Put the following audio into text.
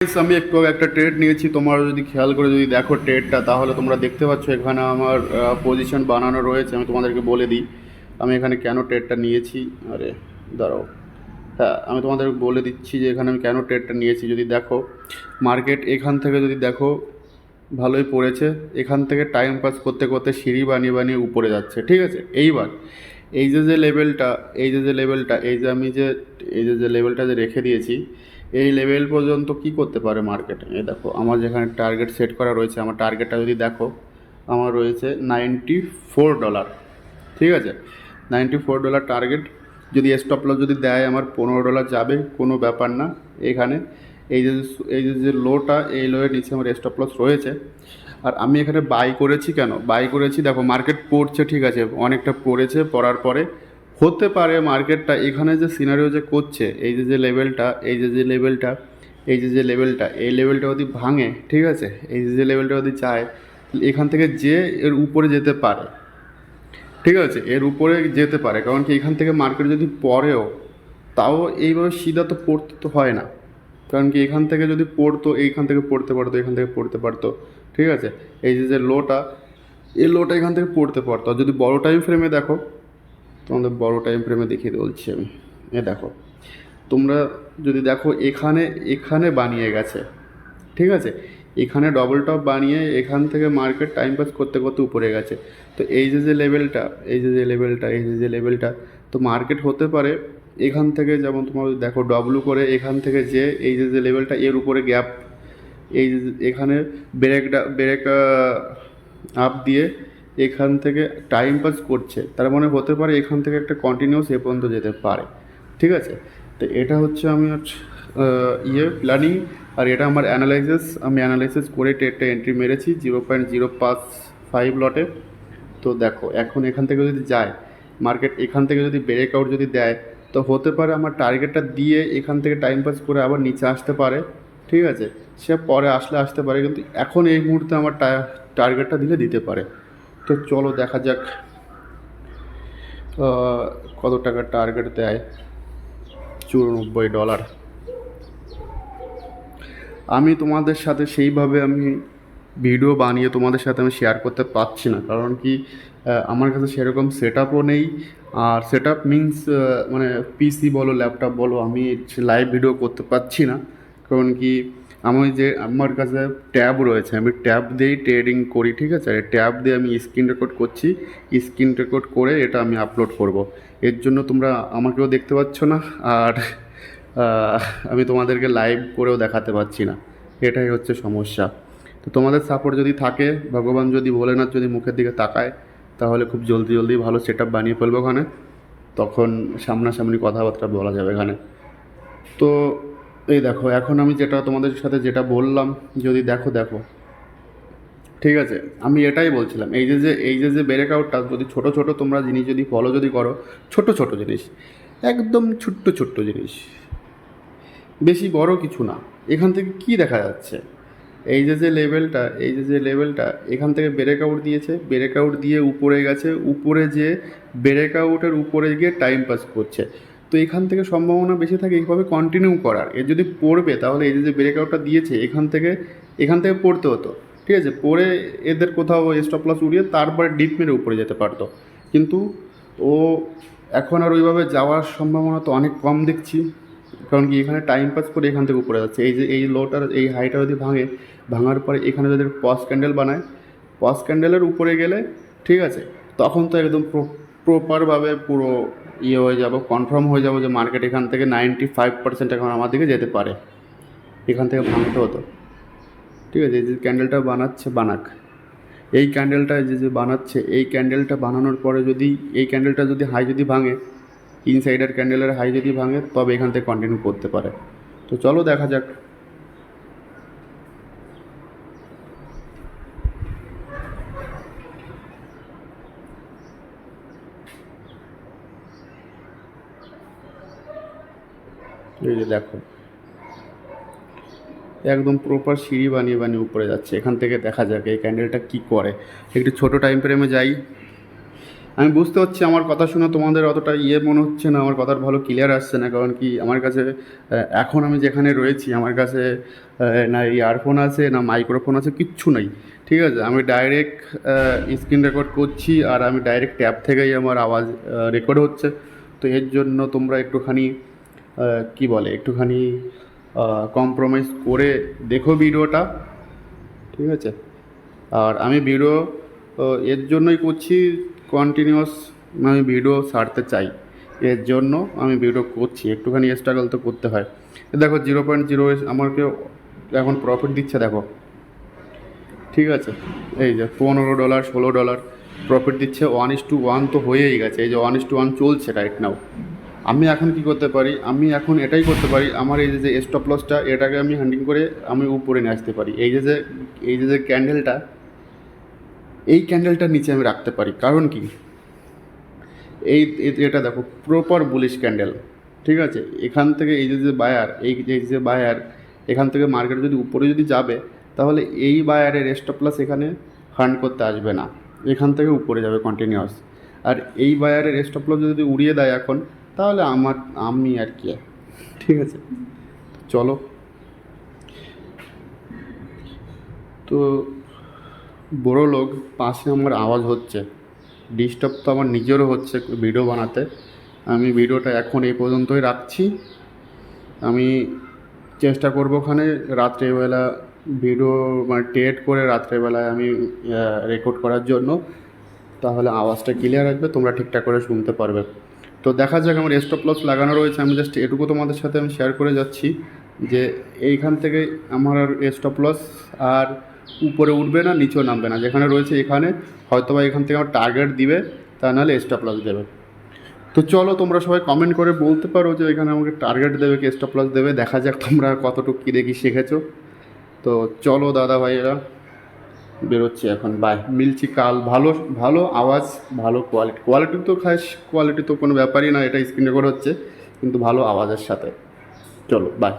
আমি একটু আগে একটা ট্রেড নিয়েছি। তোমরা যদি খেয়াল করে যদি দেখো ট্রেডটা, তাহলে তোমরা দেখতে পাচ্ছ এখানে আমার পজিশন বানানো রয়েছে। আমি তোমাদেরকে বলে দিই আমি এখানে কেন ট্রেডটা নিয়েছি। আরে দাঁড়াও, হ্যাঁ আমি তোমাদের বলে দিচ্ছি যে এখানে আমি কেন ট্রেডটা নিয়েছি। যদি দেখো মার্কেট এখান থেকে যদি দেখো ভালোই পড়েছে, এখান থেকে টাইম পাস করতে করতে সিঁড়ি বানিয়ে বানিয়ে উপরে যাচ্ছে, ঠিক আছে। এইবার এই যে লেভেলটা, এই যে এই যে আমি যে যে লেভেলটা যে রেখে দিয়েছি, এই লেভেল পর্যন্ত কি করতে পারে মার্কেটে। এই দেখো আমার যেখানে টার্গেট সেট করা রয়েছে, আমার টার্গেটটা যদি দেখো আমার রয়েছে $94, ঠিক আছে। $94 টার্গেট। যদি স্টপ লস যদি দেয় আমার $15 যাবে, কোনো ব্যাপার না। এখানে এই যে যে লোটা, এই লোয়ের নিচে আমার স্টপ লস রয়েছে। আর আমি এখানে বাই করেছি, কেন বাই করেছি দেখো মার্কেট পড়ছে, ঠিক আছে, অনেকটা পড়েছে। পড়ার পরে হতে পারে মার্কেটটা এখানে যে সিনারিও যে করছে, এই যে লেভেলটা, এই যে লেভেলটা, এই লেভেলটা যদি ভাঙে, ঠিক আছে, এই যে লেভেলটা যদি চায় এখান থেকে যে এর উপরে যেতে পারে, ঠিক আছে, এর উপরে যেতে পারে। কারণ কি এখান থেকে মার্কেট যদি পড়েও, তাও এইভাবে সিধা তো পড়তে তো হয় না। কারণ কি এখান থেকে যদি পড়তো, এইখান থেকে পড়তে পারতো, এখান থেকে পড়তে পারতো, ঠিক আছে। এই যে লোটা, এই লোটা এখান থেকে পড়তে পারতো। আর যদি বড় টাইম ফ্রেমে দেখো, তোমাদের বড় টাইম ফ্রেমে দেখিয়ে বলছি আমি। এ দেখো তোমরা যদি দেখো এখানে এখানে বানিয়ে গেছে, ঠিক আছে, এখানে ডবল টপ বানিয়ে এখান থেকে মার্কেট টাইম পাস করতে করতে উপরে গেছে। তো এই যে লেভেলটা, এই যে লেভেলটা, তো মার্কেট হতে পারে এখান থেকে, যেমন তোমরা যদি দেখো ডব্লু করে এখান থেকে যে এই যে লেভেলটা, এর উপরে গ্যাপ, এই যে এখানে ব্রেক আপ দিয়ে এখান থেকে টাইম পাস করছে, তার মানে হতে পারে এখান থেকে একটা কন্টিনিউস এ পর্যন্ত যেতে পারে, ঠিক আছে। তো এটা হচ্ছে আমি প্ল্যানিং। আর এটা আমার অ্যানালাইসিস, আমি অ্যানালাইসিস করে ট্রেডটা এন্ট্রি মেরেছি 0.055 লটে। তো দেখো এখন এখান থেকে যদি যায় মার্কেট, এখান থেকে যদি ব্রেক আউট যদি দেয়, তো হতে পারে আমার টার্গেটটা দিয়ে এখান থেকে টাইম পাস করে আবার নিচে আসতে পারে, ঠিক আছে। সে পরে আসতে পারে, কিন্তু এখন এই মুহূর্তে আমার টার্গেটটা দিলে দিতে পারে। তো চলো দেখা যাক কত টাকার টার্গেট দেয়। $94। আমি তোমাদের সাথে সেইভাবে আমি ভিডিও বানিয়ে তোমাদের সাথে আমি শেয়ার করতে পারছি না, কারণ কি আমার কাছে সেরকম সেট আপও নেই। আর সেট আপ মিনস মানে পিসি বলো ল্যাপটপ বলো, আমি লাইভ ভিডিও করতে পারছি না। কারণ কি আমার কাছে ট্যাব রয়েছে, আমি ট্যাব দিয়েই ট্রেডিং করি, ঠিক আছে। ট্যাব দিয়ে আমি স্ক্রিন রেকর্ড করছি, স্ক্রিন রেকর্ড করে এটা আমি আপলোড করব। এর জন্য তোমরা আমাকেও দেখতে পাচ্ছ না, আর আমি তোমাদেরকে লাইভ করেও দেখাতে পারছি না। এটাই হচ্ছে সমস্যা। তো তোমাদের সাপোর্ট যদি থাকে, ভগবান যদি ভোলেনাথ যদি মুখের দিকে তাকায়, তাহলে খুব জলদি জলদি ভালো সেট আপ বানিয়ে ফেলবো ওখানে। তখন সামনাসামনি কথাবার্তা বলা যাবে এখানে। তো এই দেখো এখন আমি যেটা তোমাদের সাথে যেটা বললাম, যদি দেখো, ঠিক আছে, আমি এটাই বলছিলাম। এই যে ব্রেক আউটটা যদি ছোটো ছোটো তোমরা জিনিস যদি ফলো যদি করো, ছোটো ছোটো জিনিস, একদম ছোট্ট ছোট্ট জিনিস, বেশি বড় কিছু না। এখান থেকে কি দেখা যাচ্ছে, এই যে লেভেলটা এখান থেকে ব্রেক আউট দিয়েছে, ব্রেক আউট দিয়ে উপরে গেছে, উপরে যে ব্রেক আউটের উপরে গিয়ে টাইম পাস করছে। তো এখান থেকে সম্ভাবনা বেশি থাকে এইভাবে কন্টিনিউ করার। এর যদি পড়বে তাহলে এই যে ব্রেক আউটটা দিয়েছে এখান থেকে পড়তে হতো, ঠিক আছে, পড়ে এদের কোথাও স্টপ লস উড়িয়ে তারপরে ডিপ মেরে উপরে যেতে পারতো। কিন্তু ও এখন আর ওইভাবে যাওয়ার সম্ভাবনা তো অনেক কম দেখছি। কারণ কি এখানে টাইম পাস করে এখান থেকে উপরে যাচ্ছে। এই যে এই লোটার এই হাইটা যদি ভাঙার পরে এখানে যদি পজ ক্যান্ডেল বানায়, পজ ক্যান্ডেলের উপরে গেলে, ঠিক আছে, তখন তো একদম প্রপারভাবে পুরো হয়ে যাবো, কনফার্ম হয়ে যাবো যে মার্কেট এখান থেকে 95% এখন আমার দিকে যেতে পারে। এখান থেকে ভাঙতে হতো, ঠিক আছে। এই যে ক্যান্ডেলটা বানাক, এই ক্যান্ডেলটা যে বানাচ্ছে, এই ক্যান্ডেলটা বানানোর পরে যদি এই ক্যান্ডেলটা যদি হাই যদি ভাঙে, ইনসাইডার ক্যান্ডেলের হাই যদি ভাঙে, তবে এখান থেকে কন্টিনিউ করতে পারে। তো চলো দেখা যাক। এই যে দেখো একদম প্রপার সিঁড়ি বানিয়ে বানিয়ে উপরে যাচ্ছে। এখান থেকে দেখা যাক এই ক্যান্ডেলটা কি করে। একটু ছোটো টাইম ফ্রেমে যাই, আমি বুঝতে পারছি আমার কথা শুনে তোমাদের অতটা মনে হচ্ছে না, আমার কথার ভালো ক্লিয়ার আসছে না, কারণ কি আমার কাছে এখন আমি যেখানে রয়েছি আমার কাছে না ইয়ারফোন আছে না মাইক্রোফোন আছে, কিচ্ছু নেই। ঠিক আছে, আমি ডাইরেক্ট স্ক্রিন রেকর্ড করছি আর আমি ডাইরেক্ট ট্যাব থেকেই আমার আওয়াজ রেকর্ড হচ্ছে। তো এর জন্য তোমরা একটুখানি কি বলে একটুখানি কম্প্রোমাইজ করে দেখো ভিডিওটা, ঠিক আছে। আর আমি ভিডিও এর জন্যই করছি, কন্টিনিউয়াস আমি ভিডিও ছাড়তে চাই, এর জন্য আমি ভিডিও করছি। একটুখানি স্ট্রাগল তো করতে হয়। দেখো 0.0 আমাকে এখন প্রফিট দিচ্ছে দেখো, ঠিক আছে। এই যে $15 $16 প্রফিট দিচ্ছে। 1:1 তো হয়েই গেছে, এই যে 1:1 চলছে রাইট নাও। আমি এখন কি করতে পারি, আমি এখন এটাই করতে পারি, আমার এই যে স্টপ লসটা এটাকে আমি হ্যান্ডলিং করে আমি উপরে নিয়ে আসতে পারি। এই যে ক্যান্ডেলটা, এই ক্যান্ডেলটার নিচে আমি রাখতে পারি। কারণ কি, এটা দেখো প্রপার বুলিশ ক্যান্ডেল, ঠিক আছে। এখান থেকে এই যে বায়ার, এই যে বায়ার এখান থেকে মার্কেট যদি উপরে যদি যাবে, তাহলে এই বায়ারের স্টপ লস এখানে ফান্ড করতে আসবে না, এখান থেকে উপরে যাবে কন্টিনিউয়াস। আর এই বায়ারের স্টপ লস যদি উড়িয়ে দেয় এখন, তাহলে আমি আর কি, ঠিক আছে। চলো, তো বড় লোক পাশে আমার আওয়াজ হচ্ছে, ডিস্টার্ব তো আমার নিজেরও হচ্ছে ভিডিও বানাতে। আমি ভিডিওটা এখন এই পর্যন্তই রাখছি। আমি চেষ্টা করবো ওখানে রাত্রেবেলা ভিডিও মানে টেট করে রাত্রেবেলায় আমি রেকর্ড করার জন্য, তাহলে আওয়াজটা ক্লিয়ার আসবে, তোমরা ঠিকঠাক করে শুনতে পারবে। তো দেখা যাক, আমার স্টপ লস লাগানো রয়েছে। আমি জাস্ট এটুকু তোমাদের সাথে আমি শেয়ার করে যাচ্ছি যে এইখান থেকে আমার আর স্টপ লস আর উপরে উঠবে না, নিচেও নামবে না, যেখানে রয়েছে এখানে হয়তো বা এখান থেকে আমার টার্গেট দিবে, তা নাহলে স্টপ লস দেবে। তো চলো, তোমরা সবাই কমেন্ট করে বলতে পারো যে এখানে আমাকে টার্গেট দেবে কি স্টপ লস দেবে। দেখা যাক তোমরা কতটুকু কী দেখি শিখেছো। তো চলো দাদা ভাইয়েরা, বেরোচ্ছি এখন, বাই, মিলছি কাল। ভালো ভালো আওয়াজ, ভালো কোয়ালিটি তো কোয়ালিটি তো কোনো ব্যাপারই না, এটা স্ক্রিন রেকর্ড হচ্ছে, কিন্তু ভালো আওয়াজের সাথে। চলো বাই।